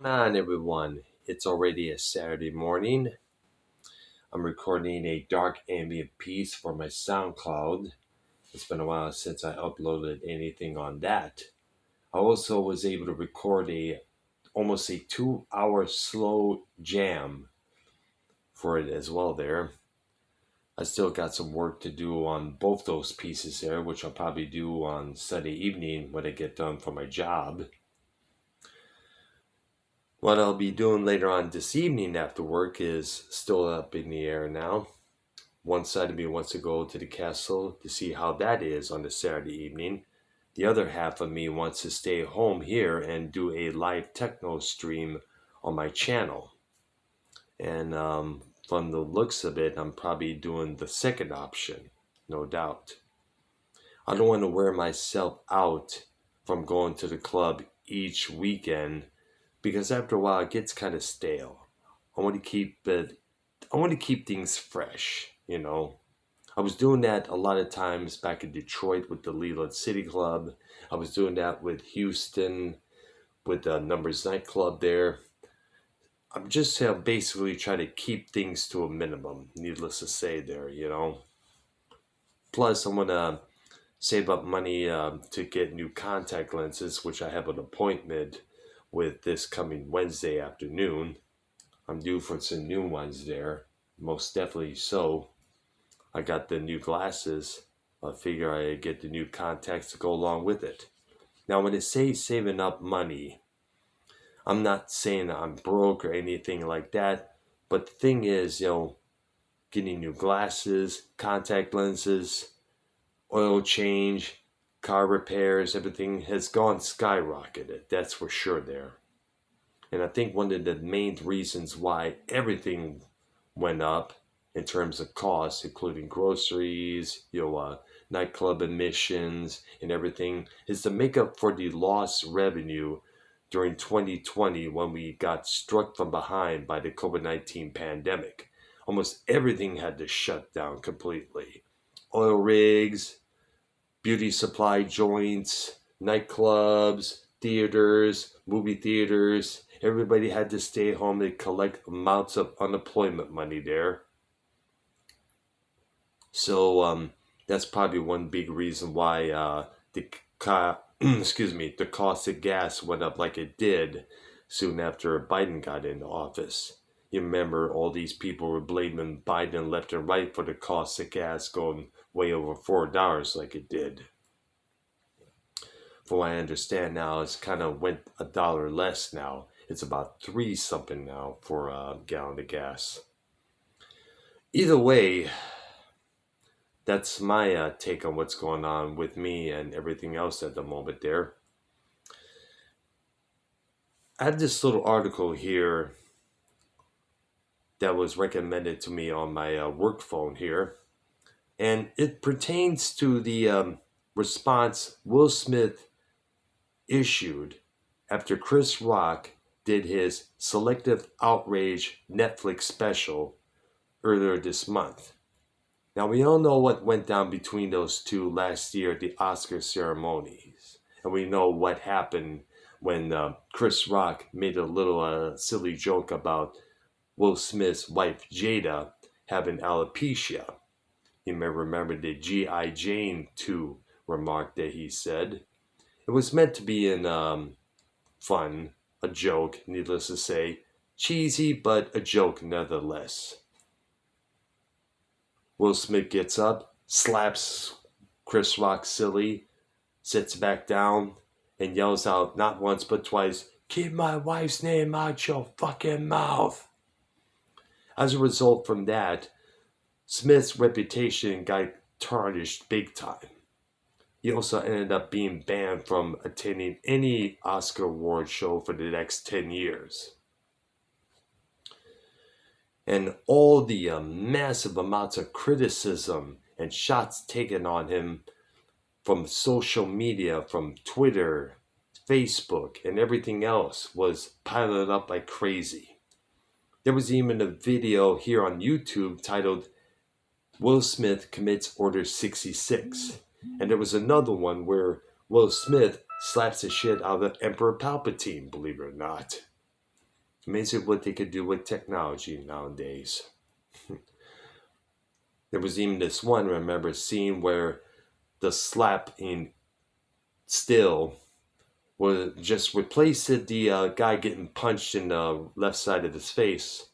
On everyone, it's already a Saturday morning. I'm recording a dark ambient piece for my SoundCloud. It's been a while since I uploaded anything on that. I also was able to record a almost a 2 hour slow jam for it as well there. I still got some work to do on both those pieces there, which I'll probably do on Sunday evening when I get done for my job. What I'll be doing later on this evening after work is still up in the air now. One side of me wants to go to the castle to see how that is on the Saturday evening. The other half of me wants to stay home here and do a live techno stream on my channel. And from the looks of it, I'm probably doing the second option, no doubt. I don't want to wear myself out from going to the club each weekend because after a while it gets kind of stale. I want to keep it. I want to keep things fresh. I was doing that a lot of times back in Detroit with the Leland City Club. I was doing that with Houston with the Numbers nightclub there. I'm just basically trying to keep things to a minimum, needless to say there. Plus, I'm going to save up money to get new contact lenses, which I have an appointment with this coming Wednesday afternoon. I'm due for some new ones there, most definitely so. I got the new glasses. I figure I get the new contacts to go along with it. Now, when it says saving up money, I'm not saying I'm broke or anything like that. But the thing is, getting new glasses, contact lenses, oil change, car repairs, everything has gone skyrocketed. That's for sure there. And I think one of the main reasons why everything went up in terms of costs, including groceries, nightclub admissions, and everything, is to make up for the lost revenue during 2020 when we got struck from behind by the COVID-19 pandemic. Almost everything had to shut down completely. Oil rigs, beauty supply joints, nightclubs, theaters, movie theaters. Everybody had to stay home and collect amounts of unemployment money there. So that's probably one big reason why the cost of gas went up like it did soon after Biden got into office. You remember all these people were blaming Biden left and right for the cost of gas going way over $4 like it did. From what I understand now, it's kind of went $1 less now. It's about 3 something now for a gallon of gas. Either way, that's my take on what's going on with me and everything else at the moment there. I have this little article here that was recommended to me on my work phone here, and it pertains to the response Will Smith issued after Chris Rock did his Selective Outrage Netflix special earlier this month. Now, we all know what went down between those two last year at the Oscar ceremonies. And we know what happened when Chris Rock made a little silly joke about Will Smith's wife, Jada, having alopecia. You may remember the G.I. Jane 2 remark that he said. It was meant to be in fun, a joke, needless to say. Cheesy, but a joke nonetheless. Will Smith gets up, slaps Chris Rock silly, sits back down, and yells out not once but twice, "Keep my wife's name out your fucking mouth." As a result from that, Smith's reputation got tarnished big time. He also ended up being banned from attending any Oscar award show for the next 10 years. And all the massive amounts of criticism and shots taken on him from social media, from Twitter, Facebook, and everything else was piling up like crazy. There was even a video here on YouTube titled Will Smith Commits Order 66. And there was another one where Will Smith slaps the shit out of Emperor Palpatine, believe it or not. Amazing what they could do with technology nowadays. There was even this one, I remember, scene where the slapping still was just replaced the guy getting punched in the left side of his face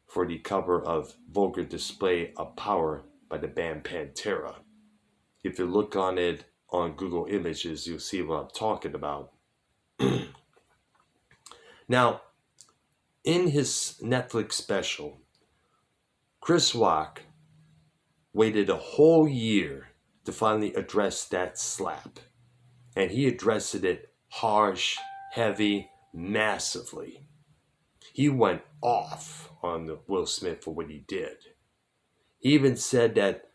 for the cover of Vulgar Display of Power by the band Pantera. If you look on it on Google Images, you'll see what I'm talking about. Now, in his Netflix special, Chris Rock waited a whole year to finally address that slap. And he addressed it harsh, heavy, massively. He went off on Will Smith for what he did. He even said that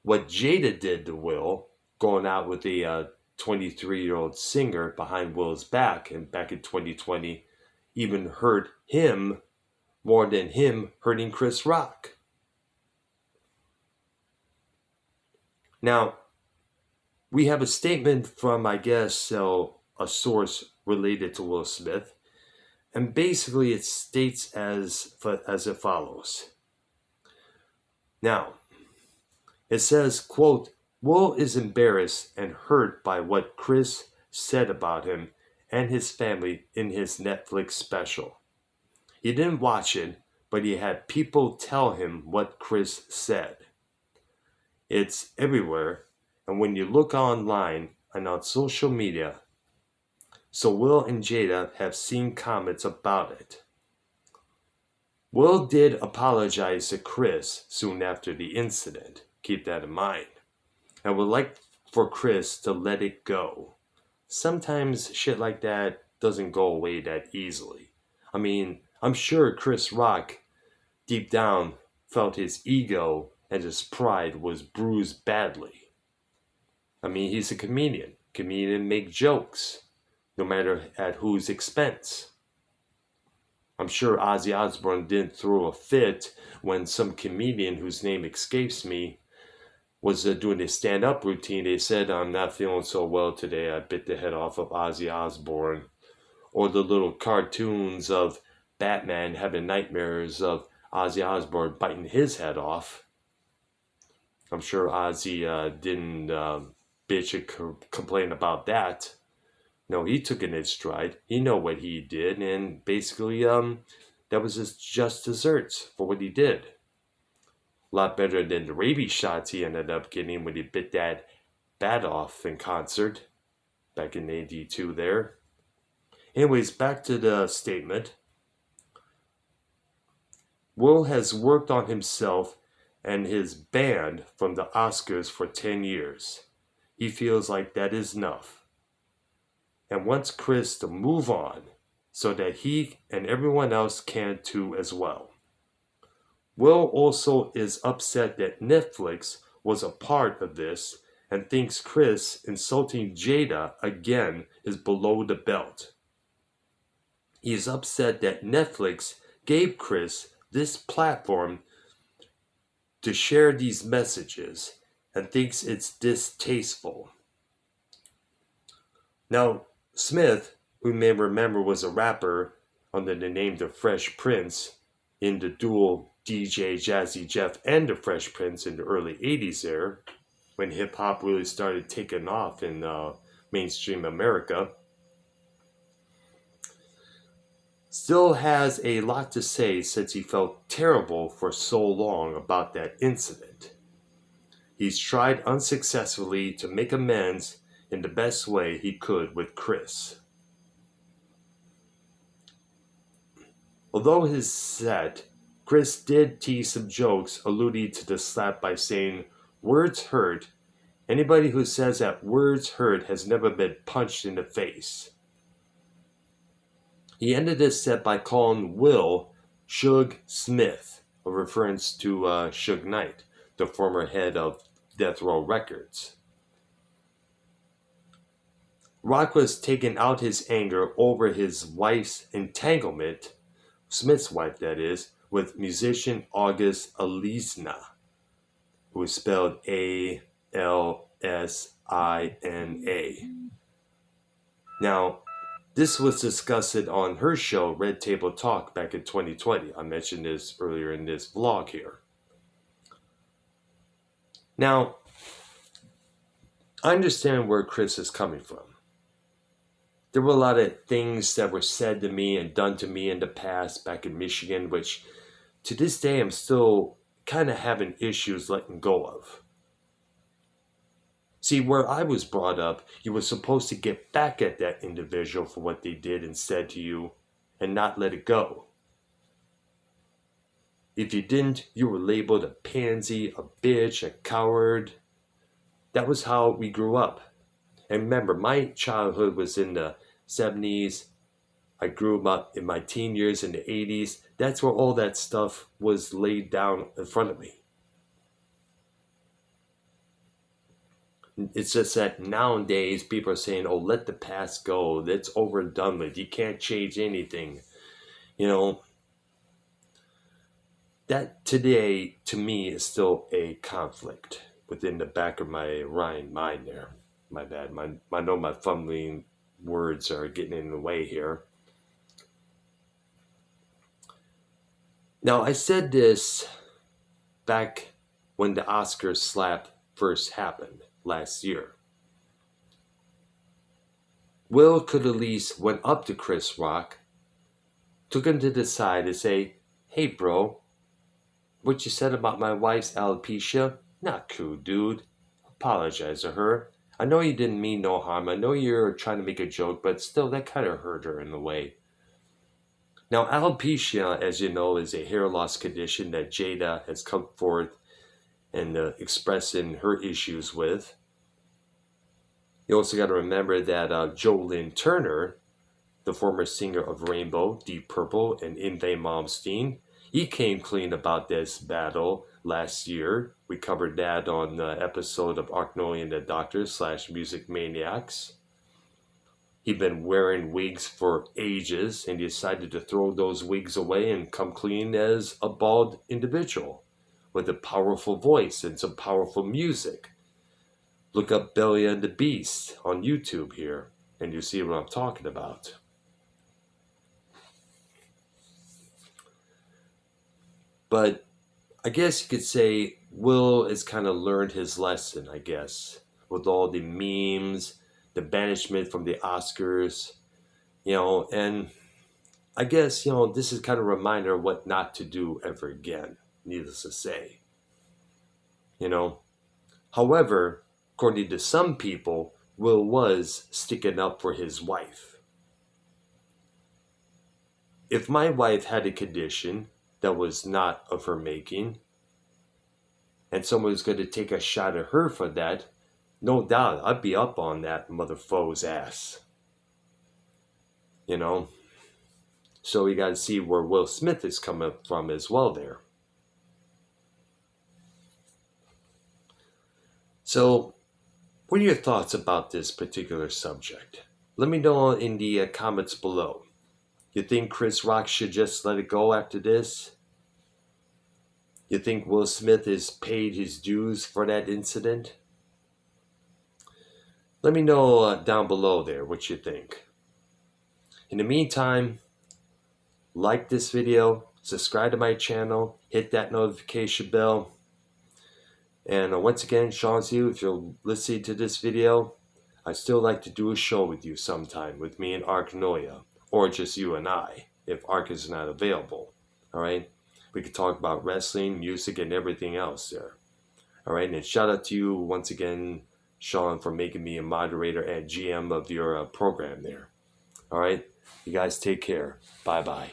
what Jada did to Will, going out with a 23-year-old singer behind Will's back, and back in 2020, even hurt him more than him hurting Chris Rock. Now, we have a statement from, I guess, a source related to Will Smith, and basically it states as it follows. Now, it says, quote, Will is embarrassed and hurt by what Chris said about him and his family in his Netflix special. He didn't watch it, but he had people tell him what Chris said. It's everywhere, and when you look online and on social media, so Will and Jada have seen comments about it. Will did apologize to Chris soon after the incident. Keep that in mind. I would like for Chris to let it go. Sometimes shit like that doesn't go away that easily. I mean, I'm sure Chris Rock, deep down, felt his ego and his pride was bruised badly. I mean, he's a comedian. Comedians make jokes, no matter at whose expense. I'm sure Ozzy Osbourne didn't throw a fit when some comedian whose name escapes me was doing his stand-up routine. They said, I'm not feeling so well today. I bit the head off of Ozzy Osbourne. Or the little cartoons of Batman having nightmares of Ozzy Osbourne biting his head off. I'm sure Ozzy didn't bitch and complain about that. No, he took it in his stride. He know what he did, and basically, that was his just desserts for what he did. A lot better than the rabies shots he ended up getting when he bit that bat off in concert back in '82 there. Anyways, back to the statement. Will has worked on himself and his band from the Oscars for 10 years. He feels like that is enough and wants Chris to move on so that he and everyone else can too as well. Will also is upset that Netflix was a part of this and thinks Chris insulting Jada again is below the belt. He is upset that Netflix gave Chris this platform to share these messages and thinks it's distasteful. Now, Smith, who you may remember was a rapper under the name The Fresh Prince in the dual DJ Jazzy Jeff and The Fresh Prince in the early 80s there, when hip-hop really started taking off in mainstream America, still has a lot to say since he felt terrible for so long about that incident. He's tried unsuccessfully to make amends in the best way he could with Chris. Although his set, Chris did tease some jokes alluding to the slap by saying, "Words hurt. Anybody who says that words hurt has never been punched in the face." He ended his set by calling Will Suge Smith, a reference to Suge Knight, the former head of Death Row Records. Rock was taking out his anger over his wife's entanglement, Smith's wife that is, with musician August Alsina, who is spelled Alsina. Now, This was discussed on her show, Red Table Talk, back in 2020. I mentioned this earlier in this vlog here. Now, I understand where Chris is coming from. There were a lot of things that were said to me and done to me in the past back in Michigan, which to this day I'm still kind of having issues letting go of. See, where I was brought up, you were supposed to get back at that individual for what they did and said to you and not let it go. If you didn't, you were labeled a pansy, a bitch, a coward. That was how we grew up. And remember, my childhood was in the 70s. I grew up in my teen years in the 80s. That's where all that stuff was laid down in front of me. It's just that nowadays people are saying, oh, let the past go. That's over and done with. You can't change anything. You know, that today, to me, is still a conflict within the back of my mind there. My bad. I know my fumbling words are getting in the way here. Now, I said this back when the Oscar slap first happened last year. Will could at least went up to Chris Rock, took him to the side and say, hey bro, what you said about my wife's alopecia, not cool, dude. Apologize to her. I know you didn't mean no harm. I know you're trying to make a joke, but still that kind of hurt her in a way. Now, alopecia, as you know, is a hair loss condition that Jada has come forth and expressing her issues with. You also got to remember that Jolene Turner, the former singer of Rainbow, Deep Purple, and Yngwie Malmsteen, he came clean about this battle last year. We covered that on the episode of Arknoy and the Doctor / Music Maniacs. He'd been wearing wigs for ages and he decided to throw those wigs away and come clean as a bald individual with a powerful voice and some powerful music. Look up Belly and the Beast on YouTube here and you see what I'm talking about. But I guess you could say Will has kind of learned his lesson, I guess, with all the memes, the banishment from the Oscars, and I guess, this is kind of a reminder of what not to do ever again, needless to say. However, according to some people, Will was sticking up for his wife. If my wife had a condition that was not of her making, and someone was going to take a shot at her for that, no doubt I'd be up on that motherfoe's ass. So we got to see where Will Smith is coming from as well there. So, what are your thoughts about this particular subject? Let me know in the comments below. You think Chris Rock should just let it go after this? You think Will Smith has paid his dues for that incident? Let me know down below there what you think. In the meantime, like this video, subscribe to my channel, hit that notification bell. And once again, Sean's you, if you're listening to this video, I'd still like to do a show with you sometime with me and Ark Noya, or just you and I, if Ark is not available. Alright? We could talk about wrestling, music, and everything else there. Alright, and shout out to you once again, Sean, for making me a moderator and GM of your program there. Alright, you guys take care. Bye-bye.